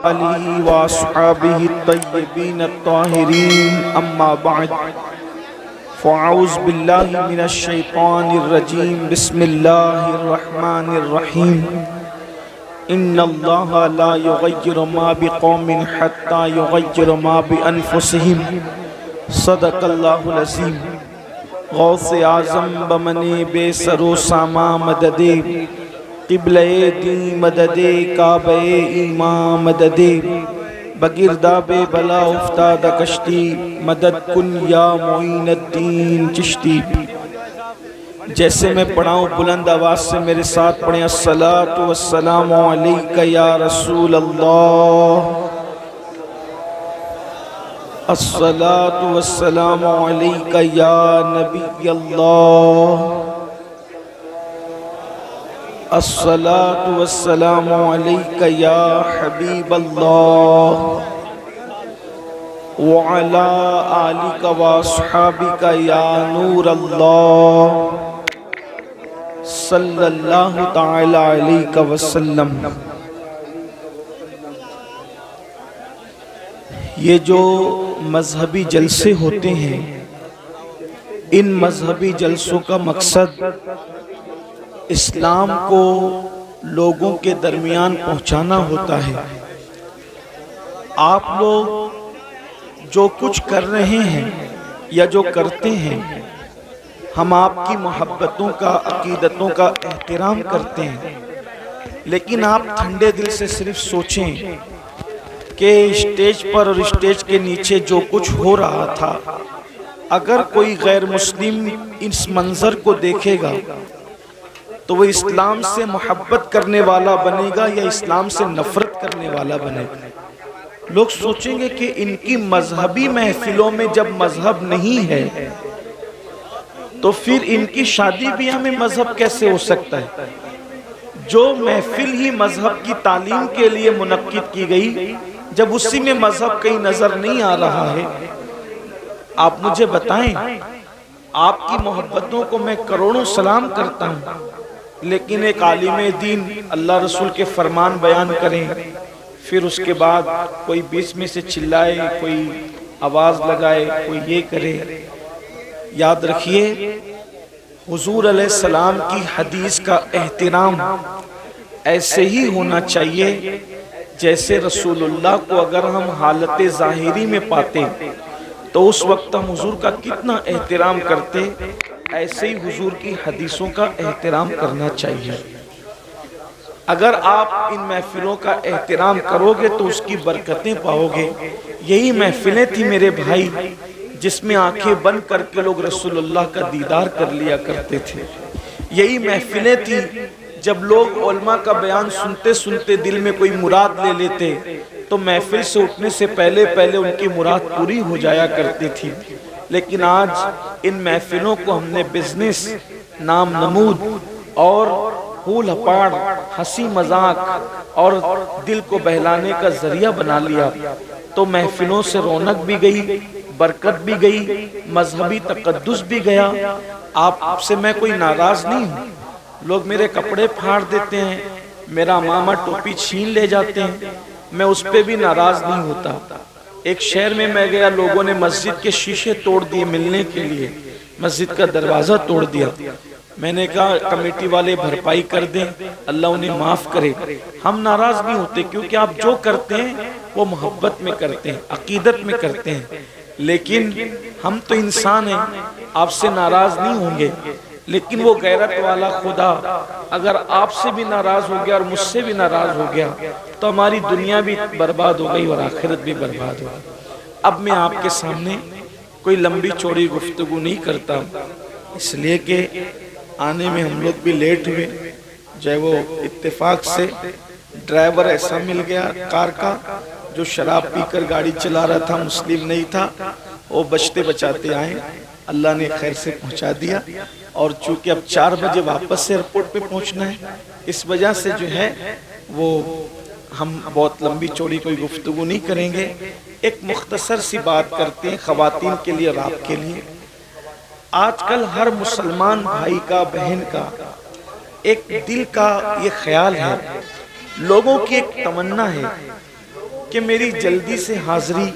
آلہ واصحابہ الطیبین الطاہرین اما بعد فاعوذ باللہ من الشیطان الرجیم بسم اللہ الرحمن الرحیم ان اللہ لا یغیر ما بقوم حتی یغیر ما بانفسہم صدق اللہ العظیم۔ غوث اعظم بمن بے سر و ساما مددے قبلہ دین مددے کعبہ ایمان مددے بگرداب بلا افتاد کشتی مدد کن یا معین الدین چشتی۔ جیسے میں پڑھاؤں بلند آواز سے میرے ساتھ پڑھیں الصلاۃ والسلام علیک یا رسول اللہ، الصلاۃ والسلام علیک یا نبی اللہ، الصلاۃ والسلام علیک یا حبیب اللہ، وعلی آلک واصحابک یا نور اللہ، صلی اللہ تعالی علیہ وسلم۔ یہ جو مذہبی جلسے ہوتے ہیں، ان مذہبی جلسوں کا مقصد اسلام کو لوگوں کے درمیان پہنچانا ہوتا ہے۔ آپ لوگ جو کچھ کر رہے ہیں یا جو کرتے ہیں، ہم آپ کی محبتوں کا، عقیدتوں کا احترام کرتے ہیں، لیکن آپ ٹھنڈے دل سے صرف سوچیں کہ اسٹیج پر اور اسٹیج کے نیچے جو کچھ ہو رہا تھا، اگر کوئی غیر مسلم اس منظر کو دیکھے گا تو وہ اسلام سے محبت کرنے والا بنے گا یا اسلام سے نفرت کرنے والا بنے گا۔ لوگ سوچیں گے کہ ان کی مذہبی محفلوں میں جب مذہب نہیں ہے تو پھر ان کی شادی بیاہ میں مذہب کیسے ہو سکتا ہے؟ جو محفل ہی مذہب کی تعلیم کے لیے منعقد کی گئی، جب اسی میں مذہب کہیں نظر نہیں آ رہا ہے، آپ مجھے بتائیں، آپ کی محبتوں کو میں کروڑوں سلام کرتا ہوں، لیکن ایک عالم دین اللہ رسول کے فرمان بیان کریں، پھر اس کے بعد کوئی بیچ میں سے چلائے، کوئی آواز لگائے، کوئی یہ کرے۔ یاد رکھیے، حضور علیہ السلام کی حدیث کا احترام ایسے ہی ہونا چاہیے جیسے رسول اللہ کو اگر ہم حالت ظاہری میں پاتے تو اس وقت ہم حضور کا کتنا احترام کرتے، ایسے ہی حضور کی حدیثوں کا احترام کرنا چاہیے۔ اگر آپ ان محفلوں کا احترام کرو گے تو اس کی برکتیں پاؤ گے۔ یہی محفلیں تھی میرے بھائی جس میں آنکھیں بند کر کے لوگ رسول اللہ کا دیدار کر لیا کرتے تھے۔ یہی محفلیں تھی جب لوگ علماء کا بیان سنتے سنتے دل میں کوئی مراد لے لیتے تو محفل سے اٹھنے سے پہلے ان کی مراد پوری ہو جایا کرتی تھی۔ لیکن آج ان محفلوں کو ہم نے بزنس، نام نمود اور پھول ہپاڑ، ہنسی مذاق اور دل کو بہلانے کا ذریعہ بنا لیا، تو محفلوں سے رونق بھی گئی، برکت بھی گئی، مذہبی تقدس بھی گیا۔ آپ سے میں کوئی ناراض نہیں ہوں، لوگ میرے کپڑے پھاڑ دیتے ہیں، میرا امامہ ٹوپی چھین لے جاتے ہیں، میں اس پہ بھی ناراض نہیں ہوتا۔ ایک شہر میں گیا، لوگوں نے مسجد کے شیشے توڑ دیے ملنے کے لیے، مسجد کا دروازہ توڑ دیا۔ میں نے کہا کمیٹی والے بھرپائی کر دیں، اللہ انہیں معاف کرے۔ ہم ناراض نہیں ہوتے کیونکہ آپ جو کرتے ہیں وہ محبت میں کرتے ہیں، عقیدت میں کرتے ہیں، لیکن ہم تو انسان ہیں، آپ سے ناراض نہیں ہوں گے، لیکن وہ غیرت والا خدا اگر آپ سے بھی ناراض ہو گیا اور مجھ سے بھی ناراض ہو گیا تو ہماری دنیا بھی برباد ہو گئی اور آخرت بھی برباد ہو گئی۔ اب میں آپ کے سامنے کوئی لمبی چوڑی گفتگو نہیں کرتا، اس لیے کہ آنے میں ہم لوگ بھی لیٹ ہوئے، جو وہ اتفاق سے ڈرائیور ایسا مل گیا کار کا جو شراب پی کر گاڑی چلا رہا تھا، مسلم نہیں تھا، وہ بچتے بچاتے آئے، اللہ نے خیر سے پہنچا دیا۔ اور چونکہ اب 4 بجے واپس سے ایئرپورٹ پہ پہنچنا ہے، اس وجہ سے جو ہے وہ ہم بہت لمبی چوڑی کوئی گفتگو نہیں کریں گے، ایک مختصر سی بات کرتے ہیں خواتین کے لیے اور آپ کے لیے۔ آج کل ہر مسلمان بھائی کا، بہن کا ایک دل کا یہ خیال ہے، لوگوں کی ایک تمنا ہے کہ میری جلدی سے حاضری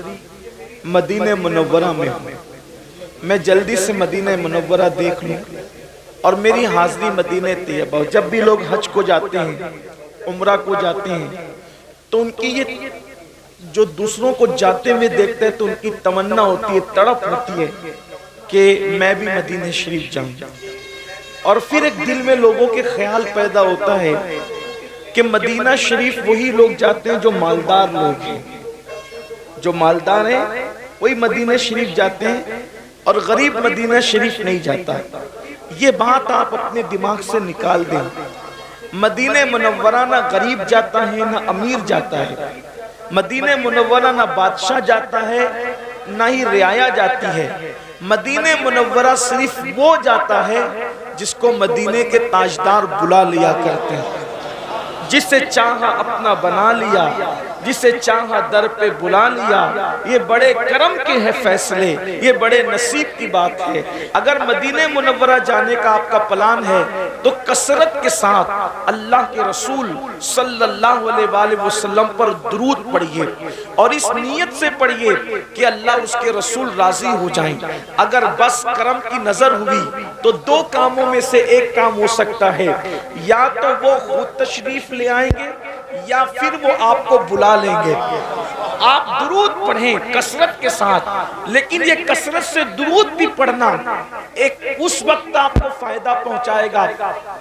مدینہ منورہ میں ہو، میں جلدی سے مدینہ منورہ دیکھ لوں اور میری حاضری مدینہ طیبہ ہو۔ جب بھی لوگ حج کو جاتے ہیں، عمرہ کو جاتے ہیں، تو ان کی یہ جو دوسروں کو جاتے ہوئے دیکھتے ہیں تو ان کی تمنا ہوتی ہے، تڑپ ہوتی ہے کہ میں بھی مدینہ شریف جاؤں۔ اور پھر ایک دل میں لوگوں کے خیال پیدا ہوتا ہے کہ مدینہ شریف وہی لوگ جاتے ہیں جو مالدار لوگ ہیں، جو مالدار ہیں وہی مدینہ شریف جاتے ہیں اور غریب مدینہ شریف نہیں جاتا۔ یہ بات آپ اپنے دماغ سے نکال دیں۔ مدینہ منورہ نہ غریب جاتا ہے نہ امیر جاتا ہے، مدینہ منورہ نہ بادشاہ جاتا ہے نہ ہی رعایا جاتی ہے، مدینہ منورہ صرف وہ جاتا ہے جس کو مدینے کے تاجدار بلا لیا کرتے ہیں، جسے چاہا اپنا بنا لیا، جسے چاہا در پہ بلا لیا۔ یہ بڑے کرم کے ہیں فیصلے، یہ بڑے نصیب کی بات ہے۔ اگر مدینہ منورہ جانے کا آپ کا پلان ہے تو کثرت کے ساتھ اللہ کے رسول صلی اللہ علیہ وآلہ وسلم پر درود پڑھیے اور اس نیت سے پڑھیے کہ اللہ اس کے رسول راضی ہو جائیں۔ اگر بس کرم کی نظر ہوئی تو دو کاموں میں سے ایک کام ہو سکتا ہے، یا تو وہ خود تشریف لے آئیں گے یا پھر وہ آپ کو بلا لیں گے۔ آپ درود پڑھیں کثرت کے ساتھ، لیکن یہ کثرت سے درود بھی پڑھنا ایک اس وقت آپ کو فائدہ پہنچائے گا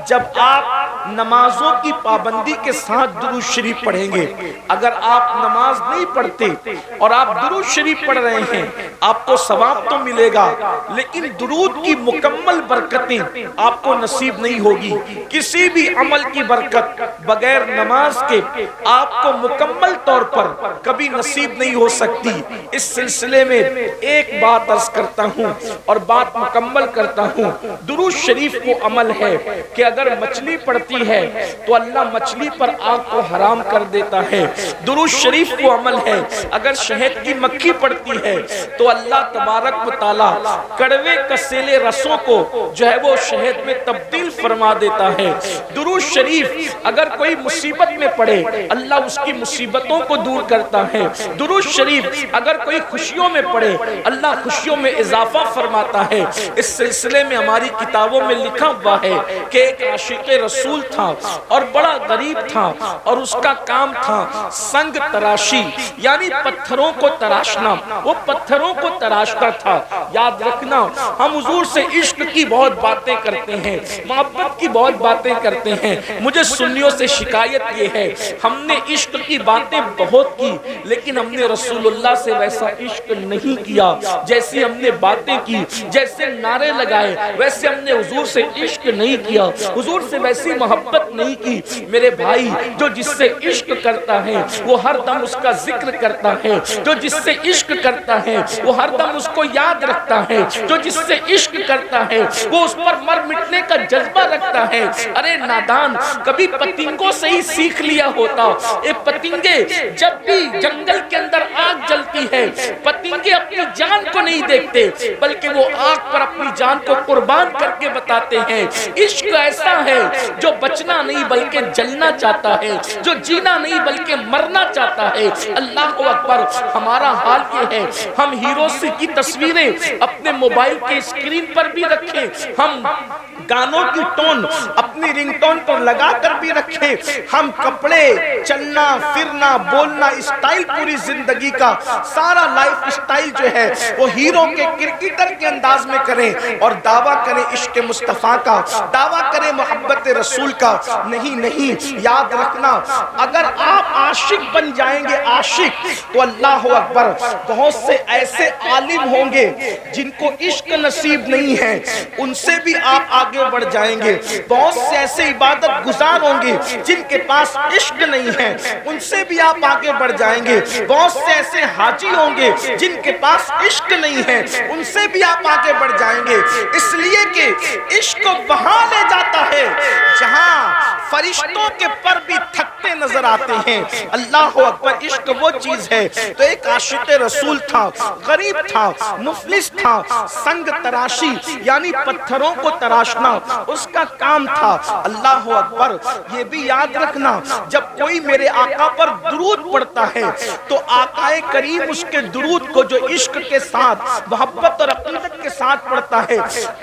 جب آپ نمازوں کی پابندی کے ساتھ درود شریف پڑھیں گے۔ اگر آپ نماز نہیں پڑھتے اور آپ درود شریف پڑھ رہے ہیں، آپ کو ثواب تو ملے گا لیکن درود کی مکمل برکتیں آپ کو نصیب نہیں ہوگی۔ کسی بھی عمل کی برکت بغیر نماز کے آپ کو مکمل طور پر کبھی نصیب نہیں ہو سکتی۔ اس سلسلے میں ایک بات عرض کرتا ہوں اور بات مکمل کرتا ہوں۔ درود شریف کو عمل ہے کہ اگر مچھلی پڑتی ہے تو اللہ مچھلی پر آگ کو حرام کر دیتا ہے۔ درود شریف کو عمل ہے اگر شہد کی مکھی پڑتی ہے تو اللہ تبارک و تعالی کڑوے کسیلے رسوں کو جو ہے وہ شہد میں تبدیل فرما دیتا ہے۔ درود شریف اگر کوئی مصیبت میں پڑے اللہ اس کی مصیبتوں کو دور کرتا ہے۔ درود شریف اگر کوئی خوشیوں میں پڑے اللہ خوشیوں میں اضافہ فرماتا ہے۔ اس سلسلے میں ہماری کتابوں میں لکھا ہوا ہے کہ ایک عاشق رسول تھا اور بڑا غریب تھا اور اس کا کام تھا سنگ تراشی، یعنی پتھروں کو تراشنا۔ وہ پتھروں کو تراشتا تھا۔ یاد رکھنا ہم حضور سے عشق کی بہت باتیں کرتے ہیں، محبت کی بہت باتیں کرتے ہیں، مجھے سنیوں سے شکایت یہ ہے ہم نے عشق کی باتیں بہت کی لیکن ہم نے رسول اللہ سے ویسا عشق نہیں کیا۔ جیسی ہم نے باتیں کی، جیسے نعرے لگائے، ویسے ہم نے حضور سے عشق نہیں کیا، حضور سے ویسی محبت نہیں کی۔ میرے بھائی جو جس سے عشق کرتا ہے وہ ہر دم اس کا ذکر کرتا ہے، جو جس سے عشق کرتا ہے وہ ہر دم اس کو یاد رکھتا ہے، جو جس سے عشق کرتا ہے وہ اس پر مر مٹنے کا جذبہ رکھتا ہے۔ ارے نادان کبھی پتنگوں سے ہی سیکھ لیا ہوتا۔ ایک پتنگے جب بھی جنگل کے اندر آگ جلتی ہے پتنگے اپنی جان کو نہیں دیکھتے بلکہ وہ آگ پر اپنی جان کو قربان کر کے بتاتے ہیں۔ عشق ایسا ہے جو بچنا نہیں بلکہ جلنا چاہتا ہے، جو جینا نہیں بلکہ مرنا چاہتا ہے۔ اللہ اکبر، ہمارا حال یہ ہے ہم ہیروز کی تصویریں اپنے موبائل کے اسکرین پر بھی رکھیں، ہم گانوں کی ٹون اپنی رنگ ٹون پر لگا کر بھی رکھیں، ہم کپڑے چلنا پھرنا بولنا اسٹائل پوری زندگی کا سارا لائف اسٹائل جو ہے وہ ہیرو کے کرکٹر کے انداز میں کریں اور دعویٰ کریں عشق مصطفیٰ کا، دعویٰ کریں محبت رسول کا۔ نہیں، یاد رکھنا اگر آپ عاشق بن جائیں گے عاشق تو اللہ اکبر بہت سے ایسے عالم ہوں گے جن کو عشق نصیب نہیں ہے ان سے بھی آپ آگے بڑھ جائیں گے۔ بہت سے ایسے عبادت گزار ہوں گے جن کے پاس عشق نہیں ہے ان سے بھی آپ آگے بڑھ جائیں گے۔ بہت سے ایسے حاجی ہوں گے جن کے پاس عشق نہیں ہے ان سے بھی آپ آگے بڑھ جائیں گے، اس لیے کہ عشق وہاں لے جاتا ہے جہاں فرشتوں کے پر بھی تھکتے نظر آتے ہیں۔ اللہ اکبر، عشق وہ چیز ہے۔ تو ایک عاشق رسول تھا، غریب تھا، مفلس تھا، سنگ تراشی یعنی پتھروں کو تراشنا اس کا کام تھا۔ اللہ اکبر، یہ بھی یاد رکھنا جب کوئی میرے آقا پر درود پڑھتا ہے تو آقا کریم اس کے درود کو جو عشق کے ساتھ، محبت اور عقیدت کے ساتھ پڑھتا ہے،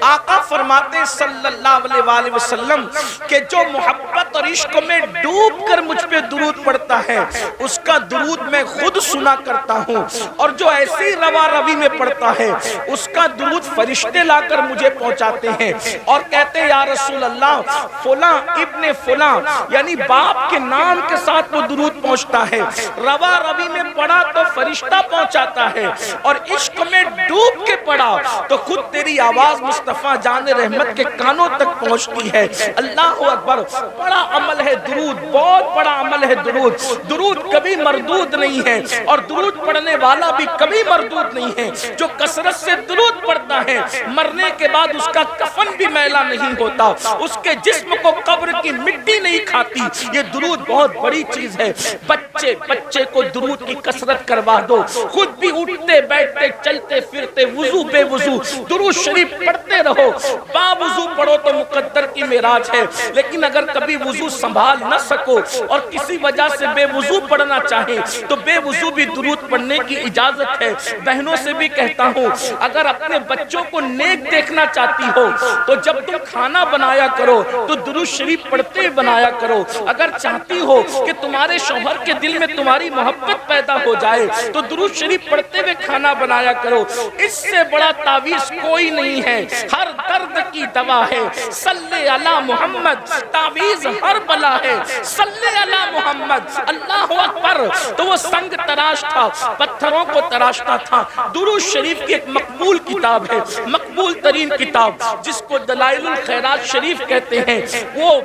آقا فرماتے ہیں صلی اللہ علیہ وآلہ وسلم کہ جو محبت اور عشق میں ڈوب کر مجھ پہ درود پڑھتا ہے اس کا درود میں خود سنا کرتا ہوں، اور جو ایسی روا روی میں پڑھتا ہے اس کا درود فرشتے لا کر مجھے پہنچاتے ہیں اور کہتے ہیں یا رسول اللہ فلاں ابن فلاں یعنی باپ کے نام کے ساتھ وہ درود پہنچتا ہے، روا روی میں پڑھا تو فرشتہ پہنچاتا ہے، اور عشق میں ڈوب کے پڑھا تو خود تیری آواز مصطفیٰ جان رحمت کے کانوں تک پہنچتی ہے۔ اللہ اکبر، بڑا عمل ہے درود، بہت بڑا عمل ہے درود۔ درود کبھی مردود نہیں ہے، اور درود پڑھنے والا بھی کبھی مردود نہیں ہے۔ جو کثرت سے درود پڑھتا ہے مرنے کے بعد اس کا کفن بھی میلا نہیں ہوتا، اس کے جسم کو قبر کی مٹی نہیں کھاتی۔ یہ درود بہت بڑی چیز ہے۔ بچے کو درود کی کثرت کروا دو، خود بھی اٹھتے بیٹھتے چلتے پھرتے وضو بے وضو درود شریف پڑھتے رہو۔ با وضو پڑھو تو مقدر کی معراج ہے، لیکن اگر کبھی وضو سنبھال نہ سکو اور کسی وجہ سے بے وضو پڑھنا چاہے تو بے وضو بھی درود پڑھنے کی اجازت ہے۔ بہنوں سے بھی کہتا ہوں اگر اپنے بچوں کو نیک دیکھنا چاہتی ہو تو جب تم کھانا بنایا کرو تو درود شریف پڑھتے بنایا کرو۔ اگر چاہتی ہو کہ تمہارے شوہر کے دل میں تمہاری محبت پیدا ہو جائے تو درود شریف پڑھتے ہوئے کھانا بنایا کرو۔ اس سے بڑا تعویذ کوئی نہیں ہے، ہر درد کی دوا ہے صلی علی محمد، تعویذ ہر بلا ہے صلی علی محمد۔ اللہ اکبر، تو وہ سنگ تراش تھا، پتھروں کو تراشتا تھا۔ درود شریف کی ایک مقبول کتاب ہے، مقبول ترین کتاب جس کو دلائل الخیرات شریف کہتے ہیں، وہ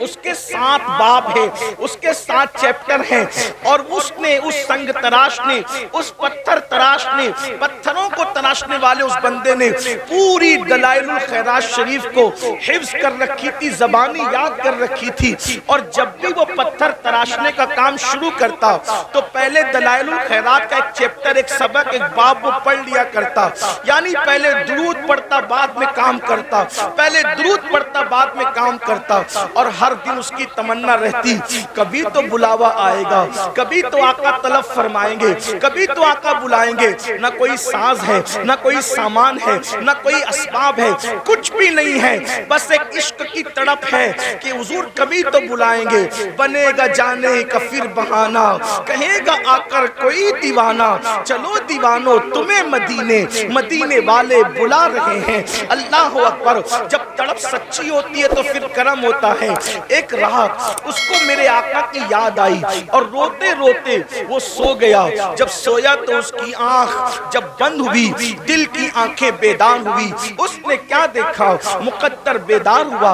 اس کے 7 باب ہے، اس کے 7 چیپٹر ہیں، اور اس نے اس سنگ تراش نے، اس پتھر تراش نے، پتھروں کو تراشنے والے اس بندے نے پوری دلائل الخیرات شریف کو حفظ کر رکھی تھی، زبانی یاد کر رکھی تھی، اور جب بھی وہ پتھر تراشنے کا کام شروع کرتا تو پہلے دلائل الخیرات کا ایک چیپٹر، ایک سبق، ایک باب وہ پڑھ لیا کرتا، یعنی پہلے درود پڑھتا بعد میں کام کرتا، پہلے درود پڑھتا بعد میں کام کرتا، اور ہر دن اس کی تمنا رہتی کبھی تو بلاوا آئے گا، کبھی تو آقا طلب فرمائیں گے، کبھی تو آقا بلائیں گے۔ نہ کوئی ساز ہے، نہ کوئی سامان ہے، نہ کوئی اسباب ہے، کچھ بھی نہیں ہے، بس ایک عشق کی تڑپ ہے کہ حضور کبھی تو بلائیں گے۔ بنے گا جانے کا پھر بہانہ، کہے گا آ کر کوئی دیوانہ، چلو دیوانو تمہیں مدینے، مدینے والے بلا رہے ہیں۔ اللہ اکبر، جب تڑپ سچی ہوتی ہے تو پھر کرم ہوتا ہے۔ ایک رات اس کو میرے آقا کی یاد آئی اور روتے روتے وہ سو گیا۔ جب سویا تو اس کی آنکھ جب بند ہوئی، دل کی آنکھیں بیدار ہوئی، اس نے کیا دیکھا؟ مقدر بیدار ہوا،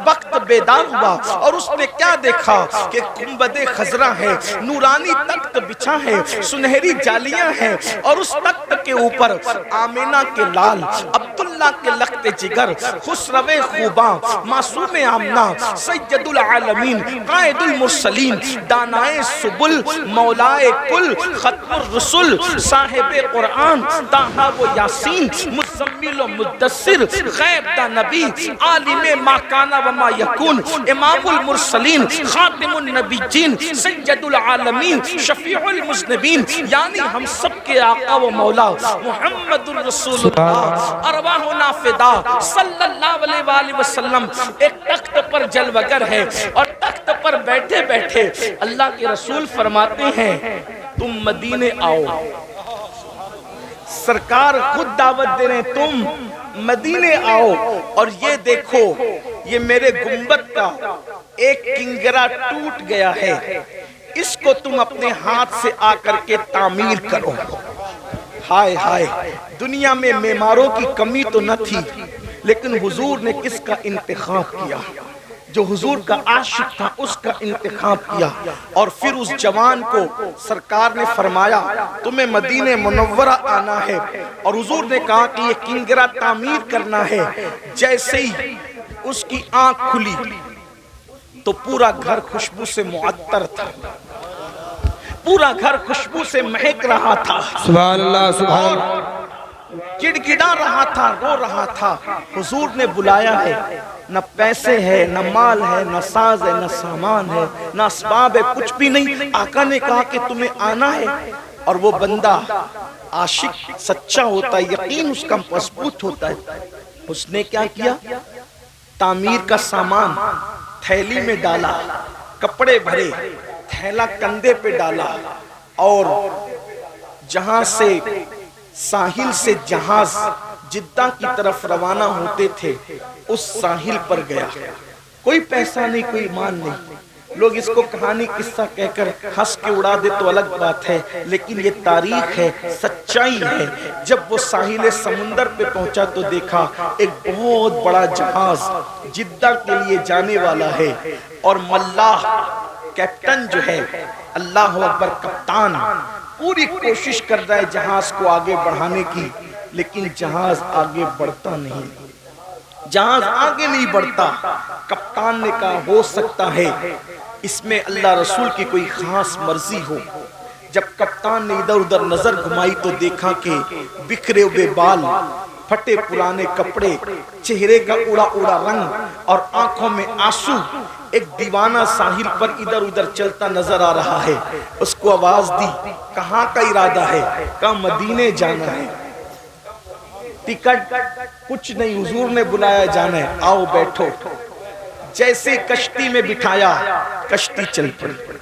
وقت بیدار ہوا، اور اس نے کیا دیکھا کہ گنبد خضرا ہے، نورانی تخت بچھا ہے، سنہری جالیاں ہیں، اور اس تخت کے اوپر آمینہ کے لال، عبداللہ کے لخت جگر، خسرو خوباں، معصوم آمنہ، سید العالمین، قائد المرسلین، دانائے سبل، مولائے کل، ختم الرسل، صاحب قرآن، طٰہٰ و یاسین، مزمل و مدثر، غیب دا نبی، عالم ما کان و ما یکون، امام المرسلین، خاتم النبیین، سید العالمین، شفیع المذنبین، یعنی ہم سب کے آقا و مولا محمد الرسول اللہ، ارواحنا فدا صلی اللہ علیہ وآلہ وسلم ایک تخت پر جلوگر ہے، اور تخت پر بیٹھے بیٹھے اللہ کے رسول فرماتے ہیں تم مدینے آؤ۔ سرکار خود دعوت دے رہے ہیں تم مدینے آؤ، اور یہ دیکھو یہ میرے گنبد کا ایک کنگرا ٹوٹ گیا ہے، اس کو تم اپنے ہاتھ سے آ کر کے تعمیر کرو۔ ہائے ہائے، دنیا میں معماروں کی کمی تو نہ تھی، لیکن حضور نے کس کا انتخاب کیا؟ جو حضور کا عاشق تھا اس کا انتخاب کیا، اور پھر اس جوان کو سرکار نے فرمایا تمہیں مدینہ منورہ آنا ہے، اور حضور نے کہا کہ یہ کنگرا تعمیر کرنا ہے۔ جیسے ہی اس کی آنکھ کھلی، تو پورا گھر خوشبو سے معطر تھا، پورا گھر خوشبو سے مہک رہا تھا، سبحان اللہ سبحان اور اللہ۔ گڑگڑا رہا تھا، رو رہا تھا۔ حضور نے بلایا ہے، نہ پیسے ہے، نہ مال ہے، نہ ساز ہے، نہ سامان ہے، نہ اسباب ہے، کچھ بھی نہیں۔ آقا نے کہا کہ تمہیں آنا ہے، اور وہ بندہ عاشق سچا ہوتا ہے، یقین اس کا مضبوط ہوتا ہے۔ اس نے کیا کیا؟ تعمیر کا سامان تھیلی میں ڈالا، کپڑے بھرے، تھیلا کندھے پہ ڈالا، اور جہاں سے ساحل سے جہاز جدہ کی طرف روانہ ہوتے تھے اس ساحل پر گیا۔ کوئی پیسہ نہیں، کوئی مال نہیں۔ لوگ اس کو کہانی قصہ کہہ کر ہنس کے اڑا دے تو الگ بات ہے، لیکن یہ تاریخ ہے، سچائی ہے۔ جب وہ ساحل سمندر پہ پہنچا تو دیکھا ایک بہت بڑا جہاز جدہ کے لیے جانے والا ہے، اور ملاح کیپٹن جو ہے، اللہ اکبر، کپتان پوری کوشش کر رہا ہے جہاز کو آگے بڑھانے کی، لیکن جہاز آگے بڑھتا نہیں، جہاز آگے نہیں بڑھتا۔ کپتان نے کہا ہو سکتا ہے اس میں اللہ رسول کی کوئی خاص مرضی ہو۔ جب کپتان نے ادھر ادھر نظر گھمائی تو دیکھا کہ بکھرے ہوئے بال، پھٹے پرانے کپڑے، چہرے کا اڑا اڑا رنگ اور آنکھوں میں آنسو، ایک دیوانہ ساحل پر ادھر ادھر چلتا نظر آ رہا ہے۔ اس کو آواز دی، کہاں کا ارادہ ہے؟ کہا مدینے جانا ہے۔ ٹکٹ کچھ نہیں، حضور نے بلایا، جانا ہے، آؤ بیٹھو۔ جیسے کشتی میں بٹھایا، کشتی چل پڑی۔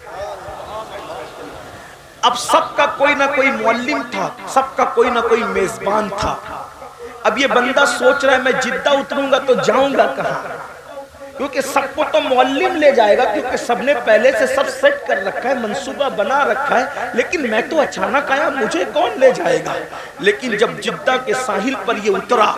اب سب کا کوئی نہ کوئی معلم تھا، سب کا کوئی نہ کوئی میزبان تھا۔ اب یہ بندہ سوچ رہا ہے میں جدہ اتروں گا تو جاؤں گا کہاں، کیونکہ سب کو تو معلم لے جائے گا، کیونکہ سب نے پہلے سے سب سیٹ کر رکھا ہے، منصوبہ بنا رکھا ہے، لیکن میں تو اچانک آیا، مجھے کون لے جائے گا۔ لیکن جب جدہ کے ساحل پر یہ اترا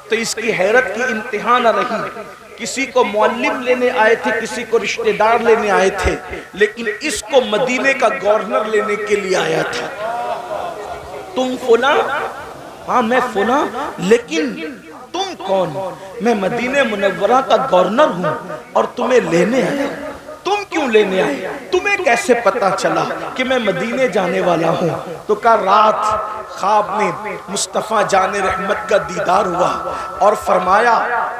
تو اس کی حیرت کی انتہا نہ رہی۔ کسی کو معلم لینے آئے تھے، کسی کو رشتہ دار لینے آئے تھے، لیکن اس کو مدینے کا گورنر لینے کے لیے آیا تھا۔ تم فلاں؟ ہاں میں فلاں، لیکن تم کون؟ میں مدینہ منورہ کا گورنر ہوں اور تمہیں لینے آیا۔ تم کیوں لینے آئے؟ تمہیں کیسے پتا چلا کہ میں مدینے جانے والا ہوں؟ تو کہا رات خواب میں مصطفیٰ جان رحمت کا دیدار ہوا اور فرمایا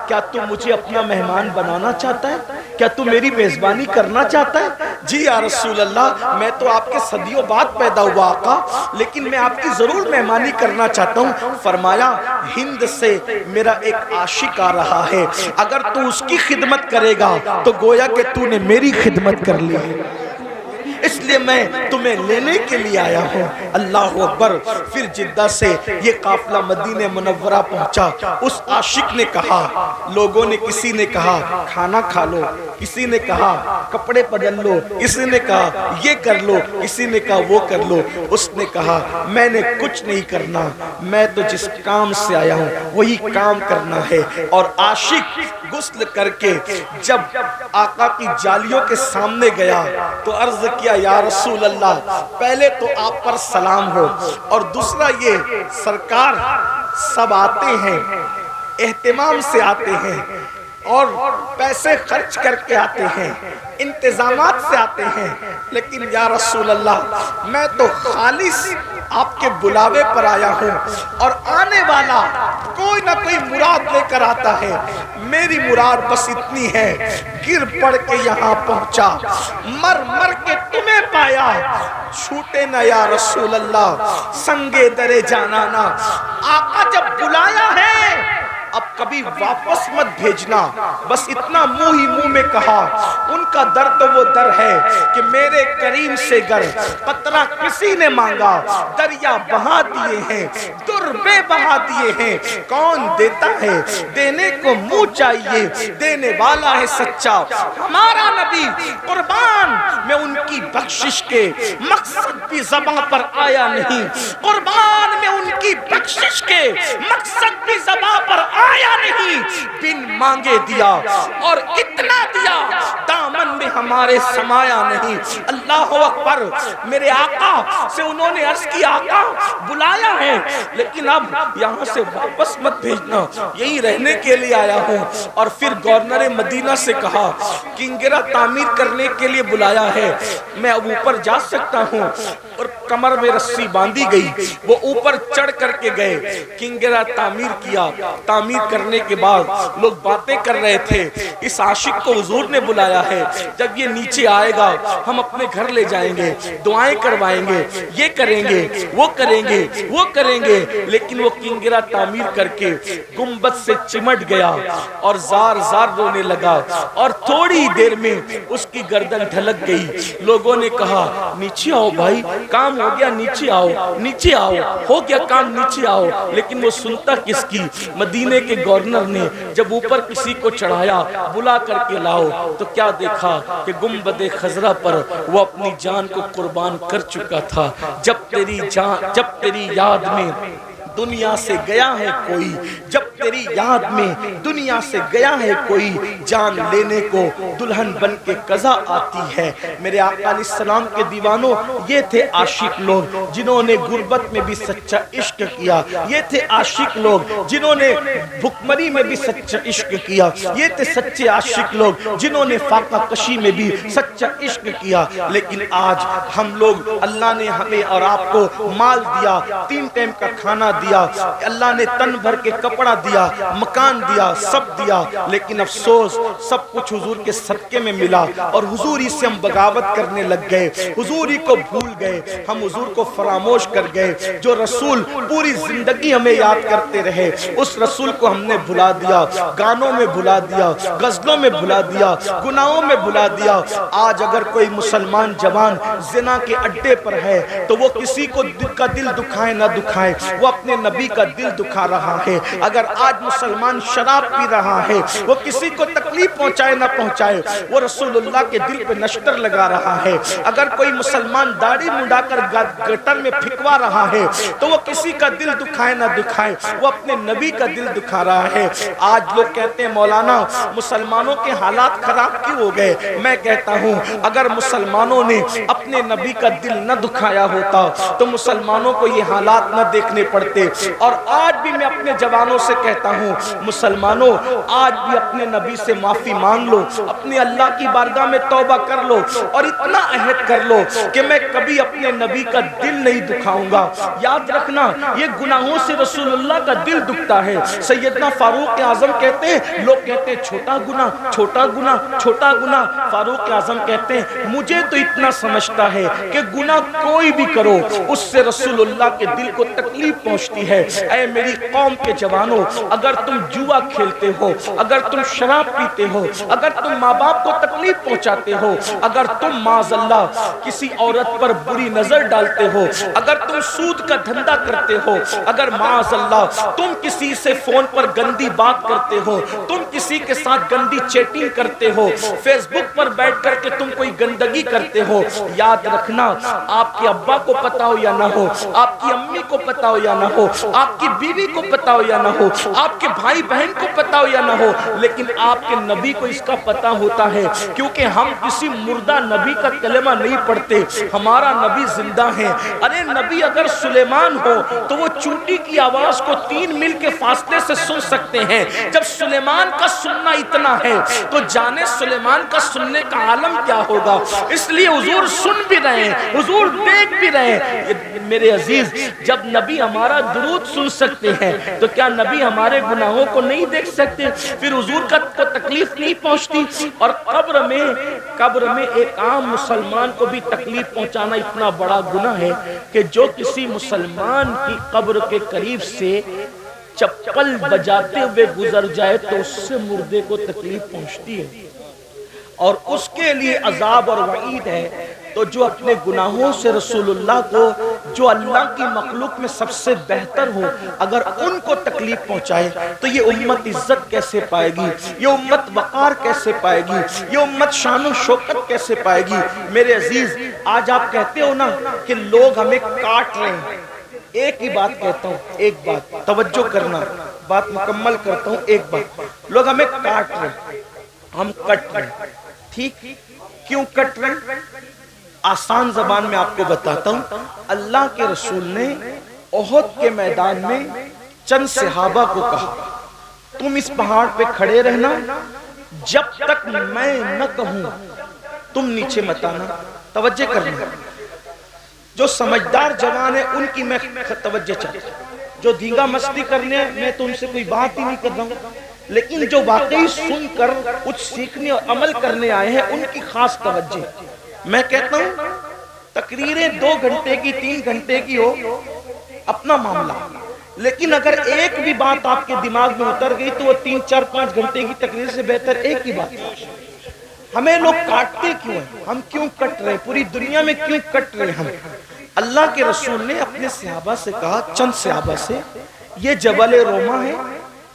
کیا تم مجھے اپنا مہمان بنانا چاہتا ہے؟ کیا تم میری میزبانی کرنا چاہتا ہے؟ جی یا رسول اللہ، میں تو آپ کے صدیوں بعد پیدا ہوا آقا، لیکن میں آپ کی ضرور مہمانی کرنا چاہتا ہوں۔ فرمایا ہند سے میرا ایک عاشق آ رہا ہے، اگر تو اس کی خدمت کرے گا تو گویا کہ تو نے میری خدمت کر لی ہے، اس لیے میں تمہیں لینے کے لیے آیا ہوں۔ اللہ اکبر۔ پھر جدہ سے یہ قافلہ مدینہ منورہ پہنچا۔ اس عاشق نے کہا، لوگوں نے، کسی نے کہا کھانا کھا لو، کسی نے کہا کپڑے بدل لو، کسی نے کہا یہ کر لو، کسی نے کہا وہ کر لو۔ اس نے کہا میں نے کچھ نہیں کرنا، میں تو جس کام سے آیا ہوں وہی کام کرنا ہے۔ اور عاشق غسل کر کے جب آقا کی جالیوں کے سامنے گیا تو عرض کیا یا رسول اللہ، پہلے تو آپ پر سلام ہو، اور دوسرا یہ سرکار سب آتے ہیں، اہتمام سے آتے ہیں اور پیسے خرچ کر کے آتے ہیں، انتظامات سے آتے ہیں، لیکن یا رسول اللہ میں تو خالص آپ کے بلاوے پر آیا ہوں، اور آنے والا کوئی نہ کوئی مراد لے کر آتا ہے، میری مراد بس اتنی ہے، گر پڑ کے یہاں پہنچا، مر مر کے تمہیں پایا، چھوٹے نہ یا رسول اللہ سنگے درے جانانا۔ آقا جب بلایا ہے اب کبھی واپس مت بھیجنا، بس اتنا منہ ہی منہ میں کہا۔ ان کا در تو وہ در ہے کہ میرے کریم سے گر قطرہ کسی نے مانگا، دریا بہا دیے ہیں، در بے بہا دیے ہیں، کون دیتا ہے؟ دینے کو منہ چاہیے، دینے والا ہے سچا ہمارا نبی۔ قربان میں ان کی بخشش کے مقصد بھی زباں پر آیا نہیں، قربان میں ان کی بخشش کے مقصد بھی زباں پر آیا نہیں، بن مانگے دیا اور اتنا دیا، دامن دامن میں ہمارے سمایا نہیں۔ اللہ اکبر، میرے آقا سے انہوں نے عرض کی آقا بلایا ہے لیکن اب یہاں سے واپس مت بھیجنا، یہی رہنے کے لیے آیا ہوں۔ اور پھر گورنر مدینہ سے کہا کنگرہ تعمیر کرنے کے لیے بلایا ہے، میں اب اوپر جا سکتا ہوں؟ اور کمر میں رسی باندھی گئی، وہ اوپر چڑھ کر کے گئے، کنگرہ تعمیر کیا۔ تعمیر کرنے کے بعد لوگ باتیں کر رہے تھے، اس عاشق کو حضور نے بلایا ہے، جب یہ نیچے آئے گا ہم اپنے گھر لے جائیں گے، دعائیں کروائیں گے، یہ کریں گے، وہ کریں گے، وہ کریں گے۔ لیکن وہ کنگرہ تعمیر کر کے گنبد سے چمٹ گیا اور زار زار رونے لگا، اور تھوڑی دیر میں اس کی گردن ڈھلک گئی۔ لوگوں نے کہا نیچے آؤ بھائی، کام ہو گیا، نیچے آؤ، نیچے آؤ، ہو گیا کام، نیچے آؤ۔ لیکن وہ سنتا کس کی؟ مدینے کے گورنر نے جب اوپر کسی کو چڑھایا بلا کر کے لاؤ تو کیا دیکھا کہ گنبد خضرا پر وہ اپنی جان کو قربان کر چکا تھا۔ جب تیری یاد میں دنیا سے گیا ہے کوئی، جب تیری یاد میں دنیا سے گیا ہے کوئی، جان لینے کو دلہن بن کے قضا آتی ہے۔ میرے آقا علیہ السلام کے دیوانوں، یہ تھے عاشق لوگ جنہوں نے غربت میں بھی سچا عشق کیا، یہ تھے عاشق لوگ جنہوں نے بھکمری میں بھی سچا عشق کیا، یہ تھے سچے عاشق لوگ جنہوں نے فاقہ کشی میں بھی سچا عشق کیا۔ لیکن آج ہم لوگ، اللہ نے ہمیں اور آپ کو مال دیا، 3 ٹائم کا کھانا دیا، اللہ نے تن بھر کے کپڑا دیا، مکان دیا، سب دیا، لیکن افسوس سب کچھ حضور کے صدقے میں ملا اور حضوری سے ہم بغاوت کرنے لگ گئے، حضوری کو بھول گئے، ہم حضور کو فراموش کر گئے۔ جو رسول پوری زندگی ہمیں یاد کرتے رہے، اس رسول کو ہم نے بھلا دیا، گانوں میں بھلا دیا، غزلوں میں بھلا دیا، گناہوں میں بھلا دیا۔ آج اگر کوئی مسلمان جوان زنا کے اڈے پر ہے تو وہ کسی کو کا دل دکھائے نہ دکھائے، وہ اپنے نبی کا دل دکھا رہا ہے۔ اگر آج مسلمان شراب پی رہا ہے، وہ کسی کو تکلیف پہنچائے نہ پہنچائے، وہ رسول اللہ کے دل پہ نشتر لگا رہا ہے۔ اگر کوئی مسلمان داڑھی منڈا کر گٹر میں پھینکوا رہا ہے تو وہ کسی کا دل دکھائے نہ دکھائے، وہ اپنے نبی کا دل دکھا رہا ہے۔ آج لوگ کہتے ہیں مولانا مسلمانوں کے حالات خراب کیوں ہو گئے؟ میں کہتا ہوں اگر مسلمانوں نے اپنے نبی کا دل نہ دکھایا ہوتا تو مسلمانوں کو یہ حالات نہ دیکھنے پڑتے۔ اور آج بھی میں اپنے جوانوں سے کہتا ہوں مسلمانوں، آج بھی اپنے نبی سے معافی مانگ لو، اپنے اللہ کی بارگاہ میں توبہ کر لو اور اتنا عہد کر لو کہ میں کبھی اپنے نبی کا دل نہیں دکھاؤں گا۔ یاد رکھنا یہ گناہوں سے رسول اللہ کا دل دکھتا ہے۔ سیدنا فاروق اعظم کہتے ہیں، لوگ کہتے ہیں چھوٹا گناہ، چھوٹا گناہ، چھوٹا گناہ۔ فاروق اعظم کہتے ہیں مجھے تو اتنا سمجھتا ہے کہ گناہ کوئی بھی کرو اس سے رسول اللہ کے دل کو تکلیف پہنچتی ہے۔ اے میری قوم کے جوانوں، اگر تم جوا کھیلتے ہو، اگر تم شراب پیتے ہو، اگر تم ماں باپ کو تکلیف پہنچاتے ہو، اگر تم معاذ اللہ کسی عورت پر بری نظر ڈالتے ہو، اگر تم سود کا دھندا کرتے ہو، اگر معاذ اللہ تم کسی سے فون پر گندی بات کرتے ہو، تم کسی کے ساتھ گندی چیٹنگ کرتے ہو، فیس بک پر بیٹھ کر کے تم کوئی گندگی کرتے ہو، یاد رکھنا آپ کے ابا کو پتا ہو یا نہ ہو، آپ کی امی کو پتا ہو یا نہ ہو، آپ کی بیوی کو پتا ہو یا نہ ہو، آپ کے بھائی بہن کو پتا ہو یا نہ ہو، لیکن آپ کے نبی کو اس کا پتا ہوتا ہے، کیونکہ ہم کسی مردہ نبی کا کلمہ نہیں پڑھتے، ہمارا نبی زندہ ہے۔ ارے نبی اگر سلیمان ہو تو وہ چونٹی کی آواز کو 3 میل کے فاصلے سے سن سکتے ہیں۔ جب سلیمان کا سننا اتنا ہے تو جانے سلیمان کا سننے کا عالم کیا ہوگا۔ اس لیے حضور سن بھی رہے ہیں، حضور دیکھ بھی رہے ہیں۔ میرے عزیز، جب نبی ہمارا درود سن سکتے ہیں تو کیا نبی ہمارے گناہوں کو نہیں دیکھ سکتے؟ پھر حضور کا تکلیف نہیں پہنچتی؟ اور قبر میں ایک عام مسلمان کو بھی تکلیف پہنچانا اتنا بڑا گناہ ہے کہ جو کسی مسلمان کی قبر کے قریب سے چپل بجاتے ہوئے گزر جائے تو اس سے مردے کو تکلیف پہنچتی ہے اور اس کے لیے عذاب اور وعید ہے۔ تو جو اپنے گناہوں سے رسول اللہ کو، جو اللہ کی مخلوق میں سب سے بہتر ہو، اگر ان کو تکلیف پہنچائے تو یہ امت عزت کیسے پائے گی، یہ امت وقار کیسے پائے گی، یہ امت شان و شوکت کیسے پائے گی؟ میرے عزیز، آج آپ کہتے ہو نا کہ لوگ ہمیں کاٹ رہے ہیں، ایک ہی بات کہتا ہوں، ایک بات توجہ کرنا، بات مکمل کرتا ہوں۔ ایک بات، لوگ ہمیں کاٹ رہے ہیں، ہم کٹ رہے ہیں، ٹھیک؟ کیوں کٹ رہے؟ آسان زبان میں آپ کو بتاتا ہوں. اللہ کے رسول نے احد کے میدان میں چند صحابہ کو کہا تم اس پہاڑ پہ کھڑے رہنا جب تک میں نہ کہوں تم نیچے مت آنا. توجہ کرنا، جو سمجھدار جوان ہے ان کی میں توجہ چاہتا ہوں. جو دھینگا مستی کرنے ہیں میں تو ان سے کوئی بات ہی نہیں کر رہا ہوں، لیکن جو واقعی سن کر کچھ سیکھنے اور عمل کرنے آئے ہیں ان کی خاص توجہ. میں کہتا ہوں تقریریں 2 گھنٹے کی 3 گھنٹے کی ہو اپنا معاملہ، لیکن اگر ایک بھی بات آپ کے دماغ میں اتر گئی تو وہ 3 4 5 گھنٹے کی تقریر سے بہتر ایک ہی بات ہے. ہمیں لوگ کاٹتے کیوں ہیں؟ ہم کیوں کٹ رہے؟ پوری دنیا میں کیوں کٹ رہے ہم؟ اللہ کے رسول نے اپنے صحابہ سے کہا، چند صحابہ سے، یہ جبل روما ہے،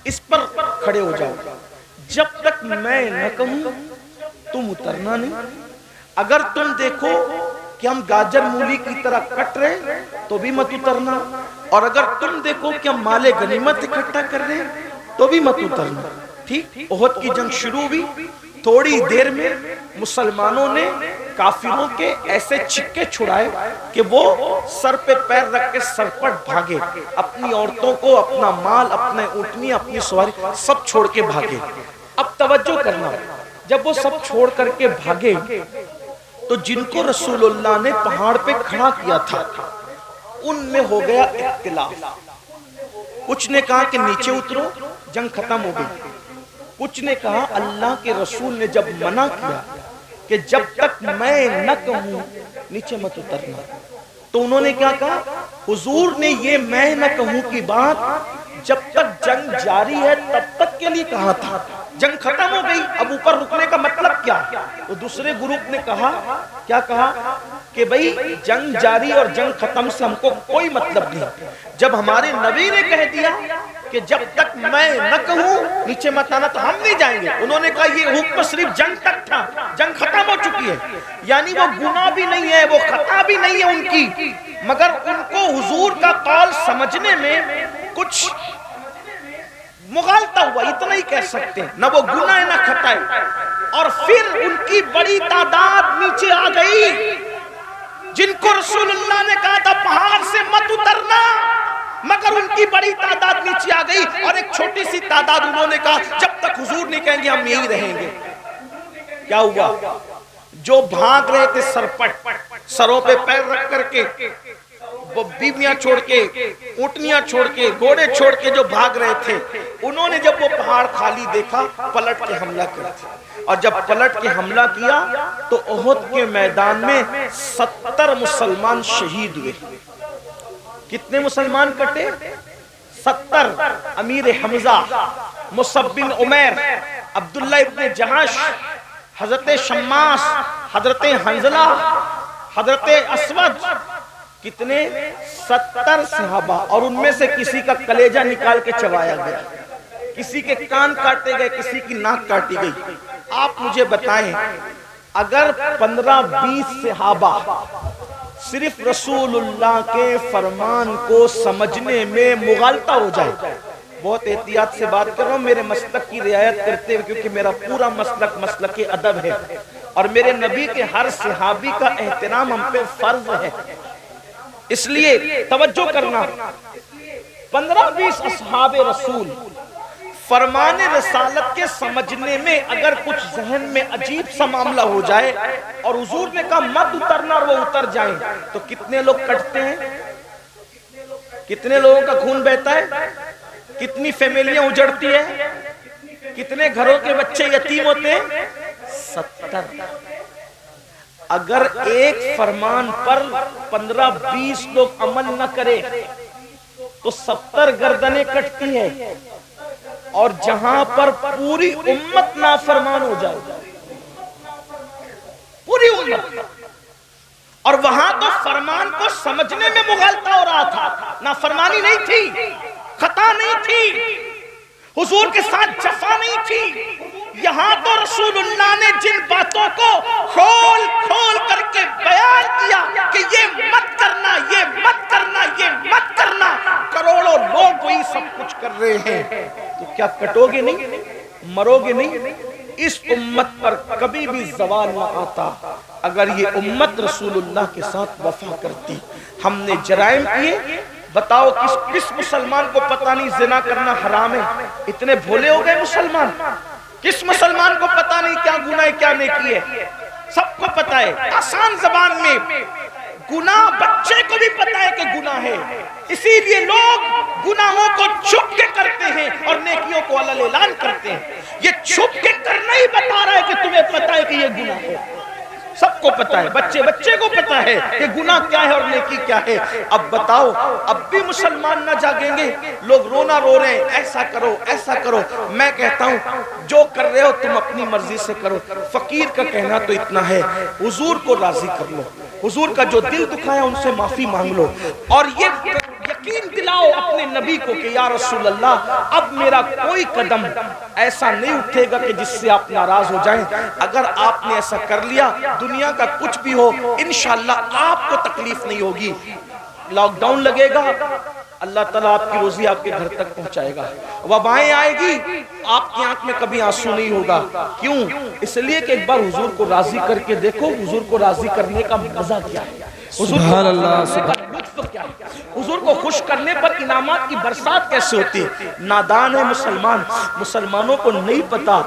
اس پر کھڑے ہو جاؤ، جب تک میں نہ کہوں تم اترنا نہیں. اگر تم دیکھو کہ ہم گاجر مولی کی طرح کٹ رہے تو بھی مت اترنا، اور اگر تم دیکھو کہ ہم مال غنیمت اکٹھا کر رہے تو بھی مت اترنا. ٹھیک، احد کی جنگ شروع ہوئی. تھوڑی دیر میں مسلمانوں نے کافروں کے ایسے چھکے چھڑائے کہ وہ سر پہ پیر رکھ کے سرپٹ بھاگے، اپنی عورتوں کو، اپنا مال، اپنے اونٹنی، اپنی سواری سب چھوڑ کے بھاگے. اب توجہ کرنا، جب وہ سب چھوڑ کر کے بھاگے تو جن کو رسول اللہ نے پہاڑ پہ کھڑا کیا تھا ان میں ہو گیا اختلاف. کچھ نے کہا کہ نیچے اترو، جنگ ختم ہو گئی. کچھ نے کہا اللہ کے رسول نے جب منع کیا کہ جب تک میں نہ کہوں نیچے مت اترنا، تو انہوں نے کیا کہا؟ حضور نے یہ میں نہ کہوں کی بات جب تک جنگ جاری ہے تب تک کے لیے کہا تھا. جنگ ختم ہو گئی، اب اوپر رکنے کا مطلب کیا؟ وہ دوسرے گروپ نے کہا، کیا کہا کہ بھئی جنگ جاری اور جنگ ختم سے ہم کو کوئی مطلب نہیں. جب ہمارے نبی نے کہہ دیا کہ جب تک میں نہ کہوں نیچے مت آنا تو ہم نہیں جائیں گے. انہوں نے کہا یہ حکم صرف جنگ تک تھا، جنگ ختم ہو چکی ہے. یعنی وہ گناہ بھی نہیں ہے، وہ خطا بھی نہیں ہے ان کی، مگر ان کو حضور کا قول سمجھنے میں کچھ مغالطہ ہوا، اتنا ہی کہہ سکتے ہیں. نہ وہ گناہ ہے نہ خطا ہے. اور پھر ان کی بڑی تعداد نیچے آ گئی جن کو رسول اللہ نے کہا تھا پہاڑ سے مت اترنا، مگر ان کی بڑی تعداد نیچے آ گئی. اور ایک چھوٹی سی تعداد انہوں نے کہا جب تک حضور نہیں کہیں گے ہم یہی رہیں گے. کیا ہوا؟ جو بھاگ رہے تھے سرپٹ، سروں پہ پیر رکھ کر کے، وہ بیویاں چھوڑ کے، اونٹنیاں چھوڑ کے، گھوڑے چھوڑ کے جو بھاگ رہے تھے، انہوں نے جب وہ پہاڑ خالی دیکھا پلٹ کے حملہ کیا. اور جب پلٹ کے حملہ کیا تو احد کے میدان میں 70 مسلمان شہید ہوئے. کتنے مسلمان کٹے؟ 70. امیر حمزہ، مصعب بن عمیر، عبداللہ ابن جہش، حضرت شماس، حضرت حنزلہ، حضرت اسود. کتنے؟ 70 صحابہ. اور ان میں سے کسی کا کلیجہ نکال کے چبایا گیا، کسی کے کان کاٹے گئے، کسی کی ناک کاٹی گئی. آپ مجھے بتائیں اگر 15-20 صحابہ صرف رسول اللہ کے فرمان کو سمجھنے میں مغالطہ ہو جائے، بہت احتیاط سے بات کر رہا ہوں میرے مسلک کی رعایت کرتے ہوئے، کیونکہ میرا پورا مسلک مسلک ادب ہے اور میرے نبی کے ہر صحابی کا احترام ہم پہ فرض ہے. اس لیے توجہ کرنا، 15-20 اصحاب رسول فرمان رسالت کے سمجھنے میں اگر کچھ ذہن میں عجیب سا معاملہ ہو جائے اور حضور نے کہا مت اترنا اور وہ اتر جائیں تو کتنے لوگ کٹتے ہیں؟ کتنے لوگوں کا خون بہتا ہے؟ کتنی فیملیاں اجڑتی ہے؟ کتنے گھروں کے بچے یتیم ہوتے ہیں؟ 70. اگر ایک فرمان پر 15-20 لوگ عمل نہ کرے تو 70 گردنیں کٹتی ہیں. اور جہاں پر پوری امت نافرمان ہو جائے، پوری امت، اور وہاں تو فرمان کو سمجھنے میں مغالطہ ہو رہا تھا، نافرمانی نہیں تھی، خطا نہیں تھی، حضور کے ساتھ جفا نہیں تھی. یہاں تو رسول اللہ نے جن باتوں کو کھول کھول کر کے بیان کیا کہ یہ مت کرنا، یہ مت کرنا، یہ مت کرنا، کروڑوں لوگ وہی سب کچھ کر رہے ہیں. تو کیا کٹو گے نہیں؟ مرو گے نہیں؟ اس امت پر کبھی بھی زوال نہ آتا اگر یہ امت رسول اللہ کے ساتھ وفا کرتی۔ ہم نے جرائم کیے، بتاؤ کس مسلمان کو پتہ نہیں زنا کرنا حرام ہے؟ اتنے بھولے ہو گئے مسلمان؟ کس مسلمان کو پتہ نہیں کیا گناہ ہے کیا نیکی ہے؟ سب کو پتہ ہے، آسان زبان میں گناہ بچے کو بھی پتہ ہے کہ گناہ ہے، اسی لیے لوگ گناہوں کو چھپ کے کرتے ہیں اور نیکیوں کو علل اعلان کرتے ہیں۔ یہ چھپ کے کرنا ہی بتا رہا ہے کہ تمہیں پتہ ہے کہ یہ گناہ ہے۔ سب کو پتہ ہے، بچے کو پتہ ہے کہ گناہ کیا ہے اور نیکی کیا ہے۔ اب بتاؤ، اب بھی مسلمان نہ جاگیں گے؟ لوگ رونا رو رہے ہیں، ایسا کرو ایسا کرو۔ میں کہتا ہوں جو کر رہے ہو تم اپنی مرضی سے کرو۔ فقیر کا کہنا تو اتنا ہے، حضور کو راضی کر لو، حضور کا جو دل دکھایا ان سے معافی مانگ لو، اور یہ یقین دلاؤ اپنے نبی کو کہ یا رسول اللہ اب میرا کوئی قدم ایسا نہیں اٹھے گا کہ جس سے آپ ناراض ہو جائیں۔ اگر آپ نے ایسا کر لیا، دنیا کا کچھ بھی ہو انشاءاللہ آپ کو تکلیف نہیں ہوگی۔ لاک ڈاؤن لگے گا، اللہ تعالیٰ آپ کی روزی آپ کے گھر تک پہنچائے گا۔ وبائیں آئے گی، آپ کی آنکھ میں کبھی آنسو نہیں ہوگا۔ کیوں؟ اس لیے کہ ایک بار حضور کو راضی کر کے دیکھو، حضور کو راضی کرنے کا مزہ کیا ہے، سبحان اللہ، حضور کو خوش کرنے پر انعامات کی برسات کیسے ہوتی ہے۔ نادان ہے مسلمانوں کو نہیں پتا،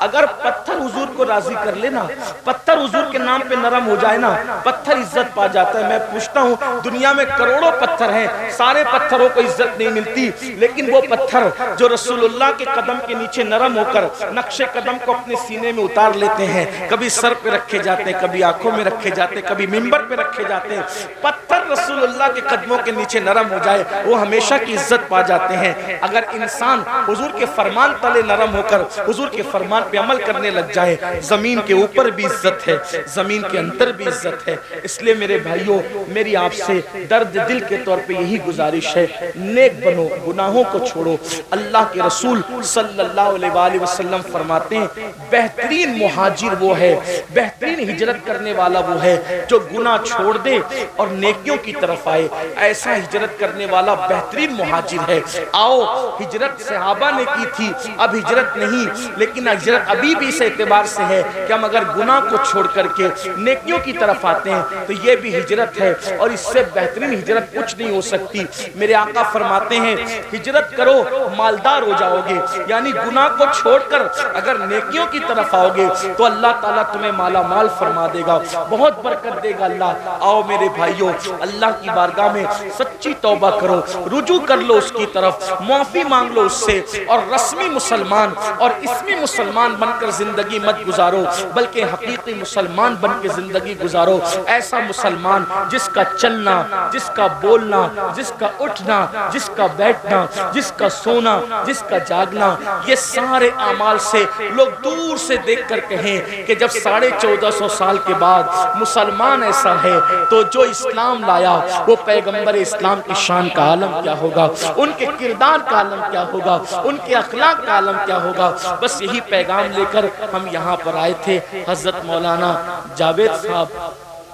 اگر پتھر حضور کو راضی کر لینا، پتھر حضور کے نام پہ نرم ہو جائے نا، پتھر عزت پا جاتا ہے۔ میں پوچھتا ہوں دنیا میں کروڑوں پتھر ہیں، سارے پتھروں کو عزت نہیں ملتی، لیکن وہ پتھر جو رسول اللہ کے قدم کے نیچے نرم ہو کر نقش قدم کو اپنے سینے میں اتار لیتے ہیں، کبھی سر پہ رکھے جاتے ہیں، کبھی آنکھوں میں رکھے جاتے ہیں، کبھی منبر پہ رکھے جاتے ہیں، پتھر رسول اللہ کے قدموں کے نیچے نرم ہو جائے وہ ہمیشہ کی عزت پا جاتے ہیں۔ اگر انسان حضور کے فرمان تلے نرم ہو کر حضور کے فرمان پہ عمل کرنے لگ جائے، زمین کے اوپر بھی عزت ہے، زمین کے اندر بھی عزت ہے۔ اس لیے میرے بھائیوں، میری آپ سے درد دل کے طور پہ یہی گزارش ہے، نیک بنو، گناہوں کو چھوڑو۔ اللہ کے رسول صلی اللہ علیہ وآلہ وسلم فرماتے ہیں بہترین مہاجر وہ ہے، بہترین ہجرت کرنے والا وہ ہے جو گناہ چھوڑ دے اور نیکیوں کی طرف آئے۔ ایسا ہجرت کرنے والا بہترین مہاجر ہے۔ آؤ، ہجرت صحابہ نے کی تھی، اب ہجرت نہیں، لیکن ہجرت ابھی بھی اس اعتبار سے ہے کہ ہم اگر گناہ کو چھوڑ کر کے نیکیوں کی طرف آتے ہیں تو یہ بھی ہجرت ہے، اور اس سے بہترین ہجرت کچھ نہیں ہو سکتی۔ میرے آقا فرماتے ہیں ہجرت کرو مالدار ہو جاؤ گے، یعنی گناہ کو چھوڑ کر اگر نیکیوں کی طرف آؤ گے تو اللہ تعالیٰ تمہیں مالا مال فرما دے گا، بہت برکت دے گا اللہ۔ آؤ میرے بھائیوں، اللہ کی بارگاہ میں سچی توبہ کرو، رجوع کر لو اس کی طرف، معافی مانگ لو اس سے، اور رسمی مسلمان اور اسمی مسلمان بن کر زندگی مت گزارو، بلکہ حقیقی مسلمان بن کے زندگی گزارو۔ ایسا مسلمان جس کا چلنا، جس کا بولنا، جس کا اٹھنا، جس کا بیٹھنا، جس کا سونا، جس کا جاگنا، یہ سارے اعمال سے لوگ دور سے دیکھ کر کہیں کہ جب 1450 سال کے بعد مسلمان ایسا ہے تو جو اسلام لایا وہ پیغمبر اسلام کی شان کا عالم کیا ہوگا، ان کے کردار کا عالم کیا ہوگا، ان کے اخلاق کا عالم کیا ہوگا۔ بس یہی پیغام لے کر ہم یہاں پر آئے تھے۔ حضرت مولانا جاوید صاحب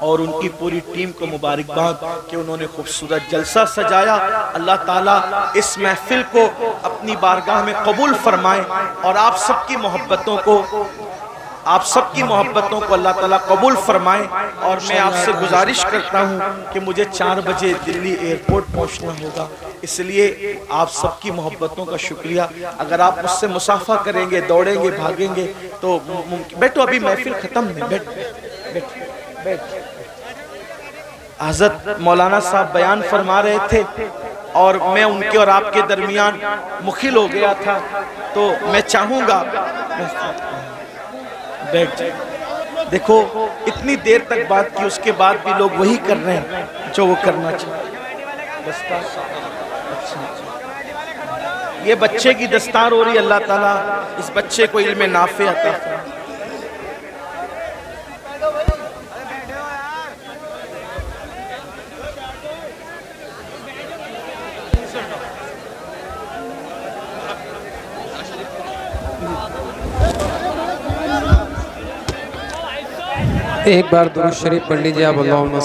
اور ان کی پوری ٹیم کو مبارکباد کہ انہوں نے خوبصورت جلسہ سجایا۔ اللہ تعالیٰ اس محفل کو اپنی بارگاہ میں قبول فرمائے، اور آپ سب کی محبتوں کو اللہ تعالیٰ قبول فرمائے۔ اور میں آپ سے گزارش کرتا ہوں کہ مجھے 4 بجے دلی ایئرپورٹ پہنچنا ہوگا، اس لیے آپ سب کی محبتوں کا شکریہ۔ اگر آپ مجھ سے مصافحہ کریں گے، دوڑیں گے، بھاگیں گے تو بیٹھو، ابھی محفل ختم نہیں، بیٹھ۔ حضرت مولانا صاحب بیان فرما رہے تھے اور میں ان کے اور آپ کے درمیان مخل ہو گیا تھا، تو میں چاہوں گا بیٹھ جائے۔ دیکھو اتنی دیر تک بات کی، اس کے بعد بھی لوگ وہی کر رہے ہیں جو وہ کرنا چاہتے۔ یہ بچے کی دستار ہو رہی، اللہ تعالیٰ اس بچے کو علم نافع عطا فرمائے۔ ایک بار درود شریف پڑھ لیجئے آپ، اللہم